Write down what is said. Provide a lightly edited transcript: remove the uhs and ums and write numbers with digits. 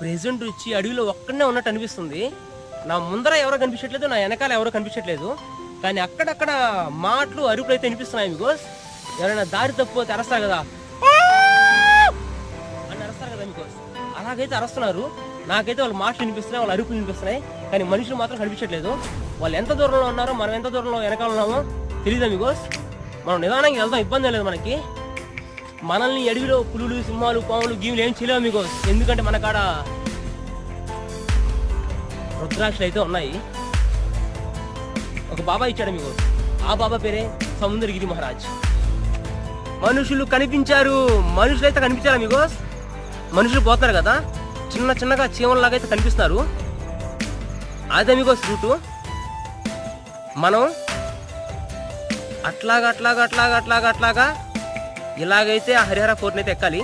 Present వచ్చి అడవిలో ఒక్కడనే ఉన్నట్టు అనిపిస్తుంది. నా ముందర ఎవరో కనిపించట్లేదు, నా వెనకాల ఎవరో కనిపించట్లేదు, కానీ అక్కడక్కడ మాటలు అరుపులు అయితే వినిపిస్తున్నాయి. బికాస్ ఎవరైనా దారి తప్పిపోతే అరస్తారు కదా అని అరస్తారు కదా, బికాస్ అలాగైతే అరుస్తున్నారు. నాకైతే వాళ్ళ మాటలు వినిపిస్తున్నాయి, వాళ్ళ అరుపులు వినిపిస్తున్నాయి, కానీ మనుషులు మాత్రం కనిపించట్లేదు. వాళ్ళు ఎంత దూరంలో ఉన్నారో మనం ఎంత దూరంలో వెనకాల ఉన్నామో తెలియదా. బికాస్ మనం నిదానంగా వెళ్దాం, ఇబ్బంది లేదు మనకి. మనల్ని అడవిలో పులులు, సింహాలు, పాములు, గీములు ఏం చేయలేవు మీకు, ఎందుకంటే మన కాడ రుద్రాక్షలు అయితే ఉన్నాయి. ఒక బాబా ఇచ్చాడు మీకు, ఆ బాబా పేరే సముద్రగిరి మహారాజ్. మనుషులు కనిపించారు, మనుషులు అయితే కనిపించారా మీకు? మనుషులు పోతున్నారు కదా, చిన్న చిన్నగా చీమల్లాగా అయితే కనిపిస్తున్నారు. అదే మీకు రూటు. మనం అట్లాగా ఇలాగైతే ఆ హరిహర ఫోర్ట్ని అయితే ఎక్కాలి.